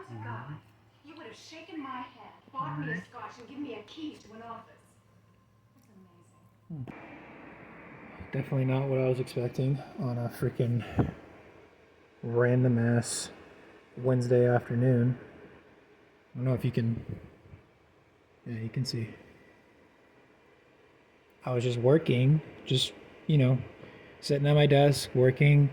to God, you would have shaken my hand, bought me a scotch, and given me a key to an office. That's amazing. Definitely not what I was expecting on a freaking random ass Wednesday afternoon. I don't know if you can. Yeah, you can see. I was just working, sitting at my desk working,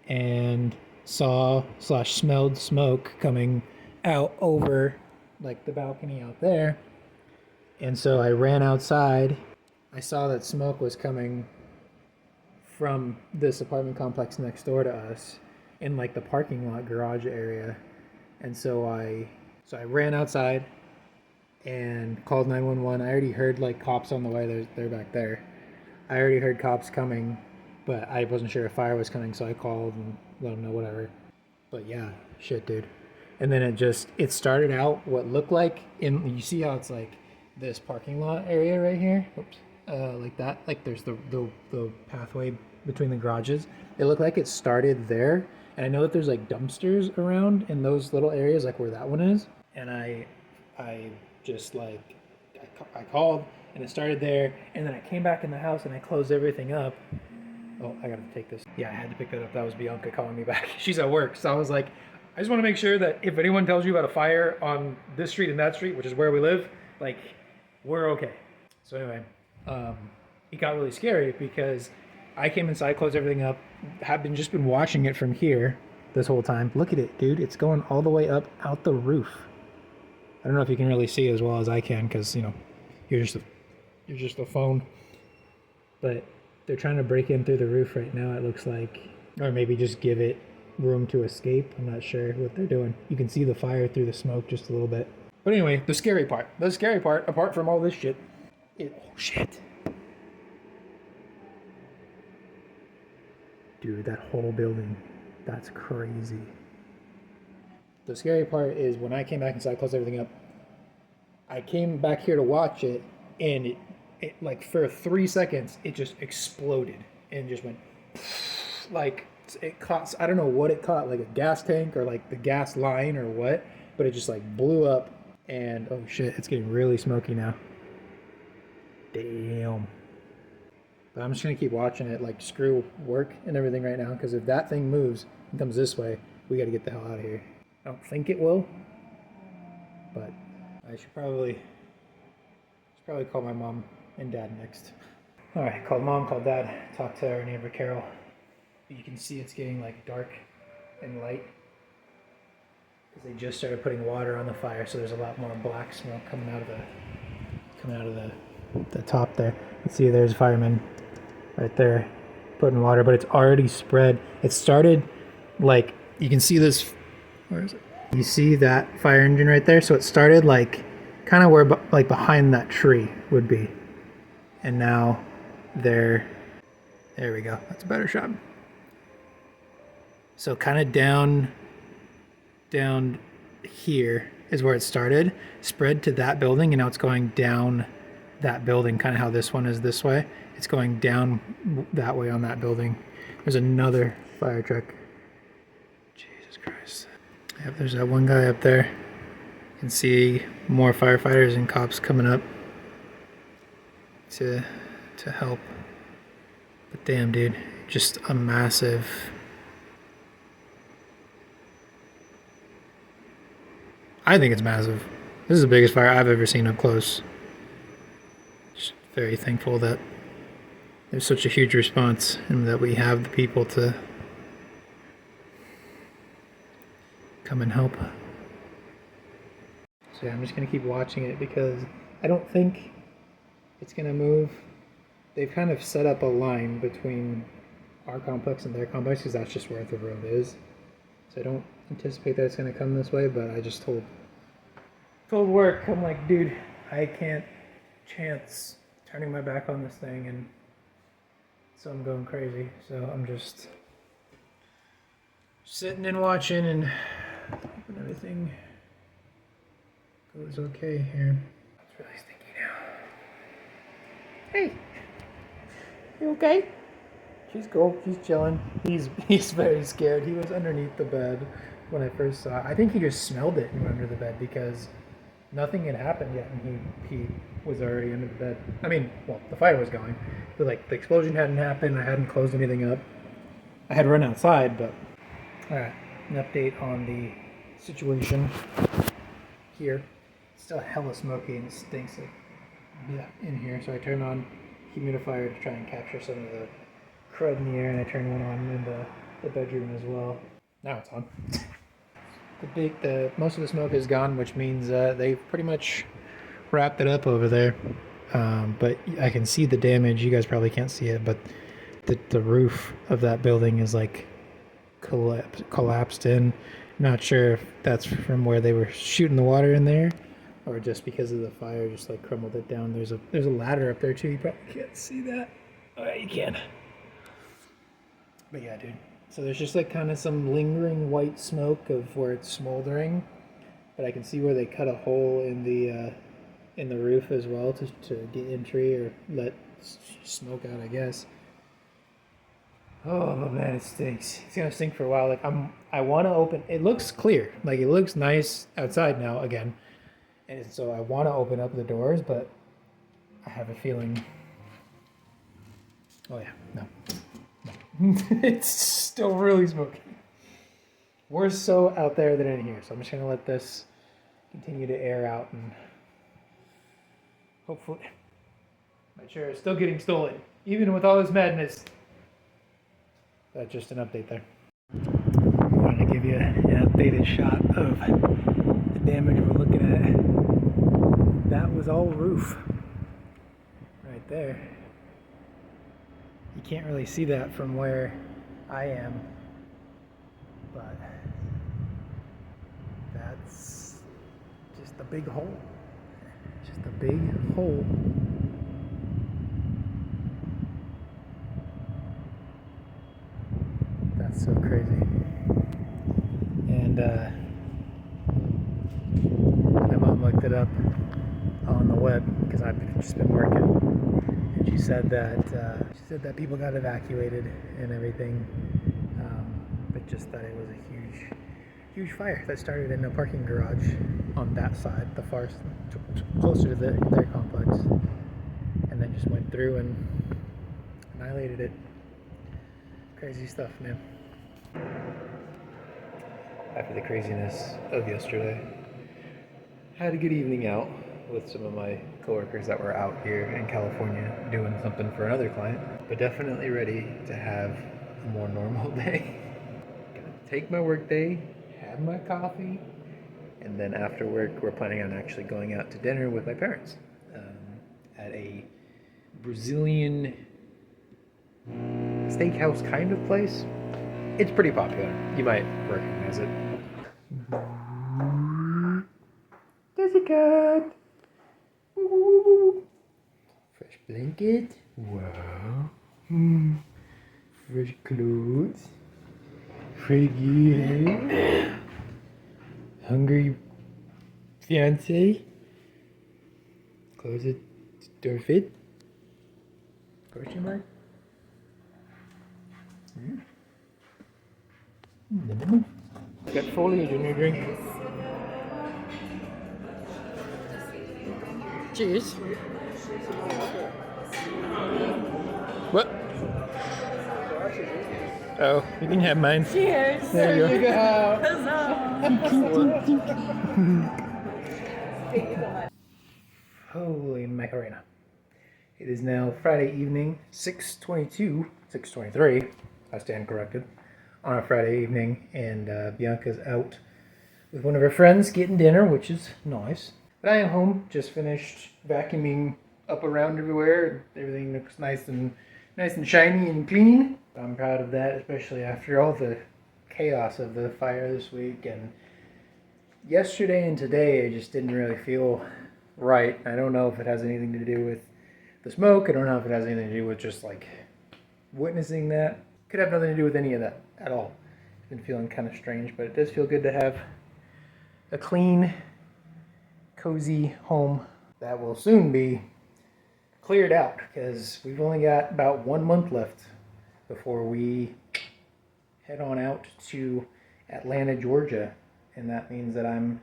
and saw slash smelled smoke coming out over like the balcony out there. And so I ran outside. I saw that smoke was coming from this apartment complex next door to us in like the parking lot garage area. And so I ran outside and called 911. I already heard like cops on the way. They're back there. I already heard cops coming, but I wasn't sure if fire was coming, so I called and let them know whatever. But yeah, shit, dude. And then it started out what looked like you see how it's like this parking lot area right here. Oops. Like that. Like there's the pathway between the garages. It looked like it started there. And I know that there's like dumpsters around in those little areas, like where that one is. And I just like, I called and it started there. And then I came back in the house and I closed everything up. Oh, I gotta take this. Yeah, I had to pick that up. That was Bianca calling me back. She's at work. So I was like, I just want to make sure that if anyone tells you about a fire on this street and that street, which is where we live, like, we're okay. So anyway, it got really scary because I came inside, closed everything up, have been watching it from here this whole time. Look at it, dude. It's going all the way up out the roof. I don't know if you can really see it as well as I can because, you're just a phone. But they're trying to break in through the roof right now, it looks like. Or maybe just give it room to escape. I'm not sure what they're doing. You can see the fire through the smoke just a little bit. But anyway, the scary part, apart from all this shit, oh shit. Dude, that whole building, that's crazy. The scary part is when I came back inside, closed everything up, I came back here to watch it, and it like for 3 seconds, it just exploded and just went like it caught. I don't know what it caught, like a gas tank or like the gas line or what, but it just like blew up. And oh shit, it's getting really smoky now. Damn. But I'm just gonna keep watching it, like screw work and everything right now, because if that thing moves and comes this way, we gotta get the hell out of here. I don't think it will, but I should probably call my mom and dad next. All right, called mom, called dad, talked to our neighbor Carol. You can see it's getting like dark and light because they just started putting water on the fire, so there's a lot more black smoke coming out of the top there. You see, there's a fireman right there putting water, but it's already spread. It started like you can see this. Where is it? You see that fire engine right there? So it started like kind of where like behind that tree would be, and now there we go. That's a better shot. So kind of down here is where it started, spread to that building, and now it's going down that building, kind of how this one is this way. It's going down that way on that building. There's another fire truck. Jesus Christ. Yep, there's that one guy up there. You can see more firefighters and cops coming up to help. But damn, dude, just a massive... I think it's massive. This is the biggest fire I've ever seen up close. Just very thankful that there's such a huge response and that we have the people to come and help. So yeah, I'm just going to keep watching it because I don't think it's going to move. They've kind of set up a line between our complex and their complex because that's just where the road is. So I don't anticipate that it's going to come this way, but I just told work, I'm like, dude, I can't chance turning my back on this thing, and so I'm going crazy. So I'm just sitting and watching and hoping everything goes okay here. It's really stinky now. Hey, you okay? She's cool. She's chilling. He's very scared. He was underneath the bed when I first saw it. I think he just smelled it and went under the bed because nothing had happened yet, and he was already under the bed. I mean, well, the fire was going, but like the explosion hadn't happened. I hadn't closed anything up. I had run outside, but all right. An update on the situation here. It's still hella smoky and it stinks in here. So I turned on humidifier to try and capture some of the crud in the air, and I turned one on in the bedroom as well. Now it's on. Most of the smoke is gone, which means they've pretty much wrapped it up over there. But I can see the damage. You guys probably can't see it, but the roof of that building is like collapsed in. Not sure if that's from where they were shooting the water in there, or just because of the fire, just like crumbled it down. There's a ladder up there too. You probably can't see that. Oh yeah, you can. But yeah, dude. So there's just like kind of some lingering white smoke of where it's smoldering, but I can see where they cut a hole in the roof as well to get entry or let smoke out, I guess. Oh man, it stinks. It's gonna stink for a while. Like I want to open. It looks clear. Like it looks nice outside now again, and so I want to open up the doors, but I have a feeling. Oh yeah, no. It's still really smoky. Worse so out there than in here. So I'm just gonna let this continue to air out and hopefully my chair is still getting stolen, even with all this madness. That's just an update there. I wanted to give you an updated shot of the damage we're looking at. That was all roof right there. You can't really see that from where I am, but that's just a big hole. Just a big hole. That's so crazy. And my mom looked it up on the web because I've just been working. And she said that people got evacuated and everything, but just that it was a huge fire that started in a parking garage on that side, the far closer to their complex, and then just went through and annihilated it. Crazy stuff, man. After the craziness of yesterday, had a good evening out with some of my coworkers that were out here in California doing something for another client, but definitely ready to have a more normal day. Gonna take my work day, have my coffee, and then after work we're planning on actually going out to dinner with my parents at a Brazilian steakhouse kind of place. It's pretty popular. You might recognize it. Jessica! Fresh blanket. Wow. Fresh clothes. Fresh gear. Hungry fiance. Close it. Door fit. Question mark. Got foliage in your drink. Cheers. What? Oh, you can have mine. Cheers. There you go. Holy Macarena. It is now Friday evening, 6:23, I stand corrected, on a Friday evening, and Bianca's out with one of her friends getting dinner, which is nice. But I am home, just finished vacuuming up around everywhere. Everything looks nice and shiny and clean. I'm proud of that, especially after all the chaos of the fire this week. And yesterday and today, I just didn't really feel right. I don't know if it has anything to do with the smoke. I don't know if it has anything to do with just like witnessing that. Could have nothing to do with any of that at all. It's been feeling kind of strange, but it does feel good to have a clean, cozy home that will soon be cleared out because we've only got about 1 month left before we head on out to Atlanta, Georgia. And that means that I'm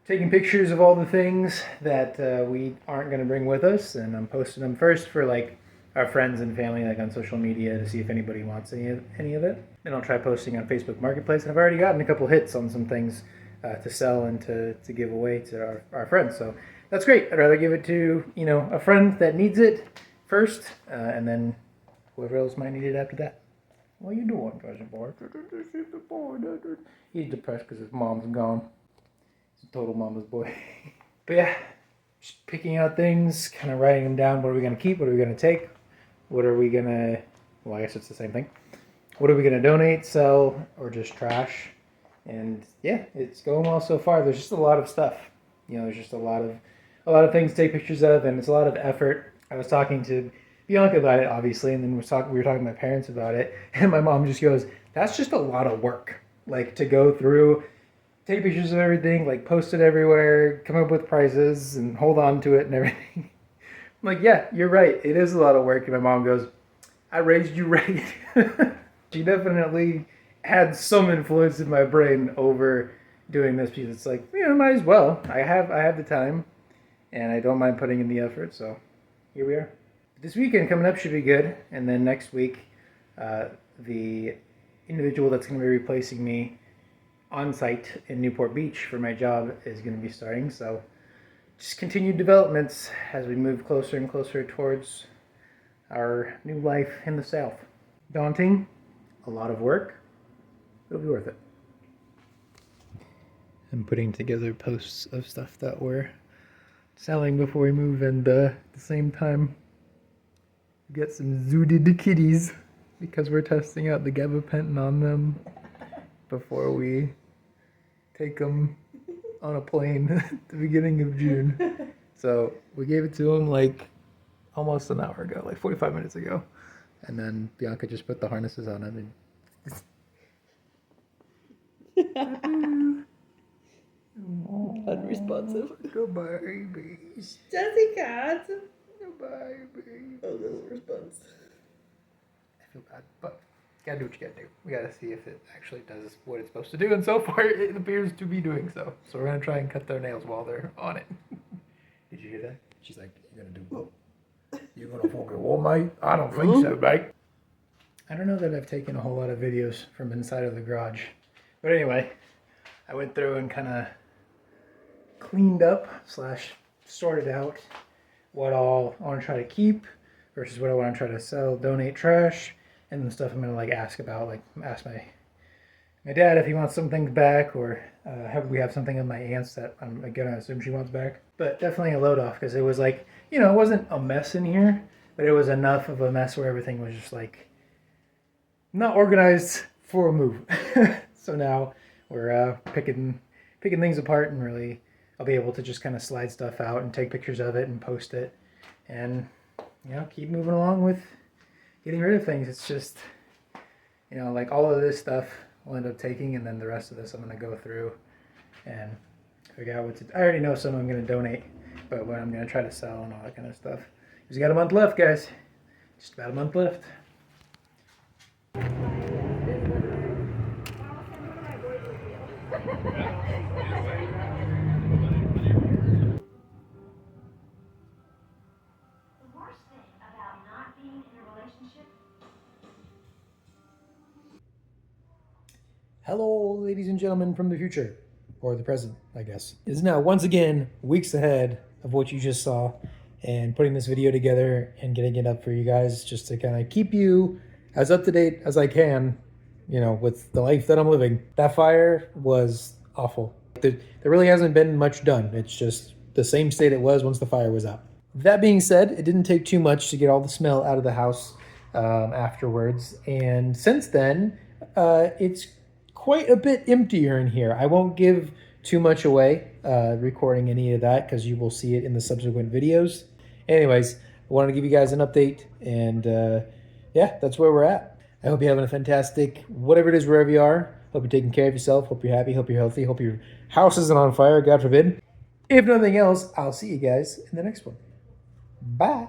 taking pictures of all the things that we aren't going to bring with us, and I'm posting them first for like our friends and family, like on social media, to see if anybody wants any of it. Then I'll try posting on Facebook Marketplace, and I've already gotten a couple hits on some things to sell and to give away to our friends. So that's great. I'd rather give it to, you know, a friend that needs it first, and then whoever else might need it after that. What are you doing, cousin boy? He's depressed because his mom's gone. He's a total mama's boy. But yeah, just picking out things, kind of writing them down. What are we going to keep? What are we going to take? What are we going to... Well, I guess it's the same thing. What are we going to donate, sell, or just trash? And yeah, it's going well so far. There's just a lot of stuff. You know, there's just a lot of things to take pictures of, and it's a lot of effort. I was talking to Bianca about it, obviously, and then we were talking to my parents about it, and my mom just goes, "That's just a lot of work. Like, to go through, take pictures of everything, like post it everywhere, come up with prizes, and hold on to it and everything." I'm like, yeah, you're right. It is a lot of work. And my mom goes, "I raised you right." She definitely had some influence in my brain over doing this because it's like, you know, might as well. I have the time, and I don't mind putting in the effort. So here we are. This weekend coming up should be good, and then next week, the individual that's going to be replacing me on site in Newport Beach for my job is going to be starting. So just continued developments as we move closer and closer towards our new life in the South. Daunting, a lot of work. It'll be worth it. I'm putting together posts of stuff that we're selling before we move, and at the same time, we got some zooted kitties because we're testing out the gabapentin on them before we take them on a plane at the beginning of June. So we gave it to them like almost an hour ago, like 45 minutes ago. And then Bianca just put the harnesses on them. Unresponsive. Goodbye, babies. Jessica! Goodbye, baby. Oh, there's a response. I feel bad, but you gotta do what you gotta do. We gotta see if it actually does what it's supposed to do, and so far it appears to be doing so. So we're gonna try and cut their nails while they're on it. Did you hear that? She's like, "You're gonna do what? You're gonna fucking what, mate? I don't think so, mate." I don't know that I've taken a whole lot of videos from inside of the garage. But anyway, I went through and kind of cleaned up / sorted out what all I want to try to keep versus what I want to try to sell, donate, trash, and the stuff I'm going to like ask about, like ask my dad if he wants some things back, or we have something of my aunt's that I'm going to assume she wants back. But definitely a load off, because it was like, you know, it wasn't a mess in here, but it was enough of a mess where everything was just like not organized for a move. So now we're picking things apart, and really I'll be able to just kind of slide stuff out and take pictures of it and post it, and you know, keep moving along with getting rid of things. It's just, you know, like all of this stuff we'll end up taking, and then the rest of this I'm going to go through and figure out what to... I already know some I'm going to donate, but what I'm going to try to sell and all that kind of stuff. Because we got a month left, guys. Just about a month left. Hello, ladies and gentlemen from the future, or the present, I guess. It is now, once again, weeks ahead of what you just saw, and putting this video together and getting it up for you guys just to kind of keep you as up to date as I can, you know, with the life that I'm living. That fire was awful. There really hasn't been much done. It's just the same state it was once the fire was out. That being said, it didn't take too much to get all the smell out of the house afterwards, and since then, it's quite a bit emptier in here. I won't give too much away recording any of that, because you will see it in the subsequent videos. Anyways, I wanted to give you guys an update, and yeah, that's where we're at. I hope you're having a fantastic whatever it is, wherever you are. Hope you're taking care of yourself. Hope you're happy. Hope you're healthy. Hope your house isn't on fire, God forbid. If nothing else, I'll see you guys in the next one. Bye.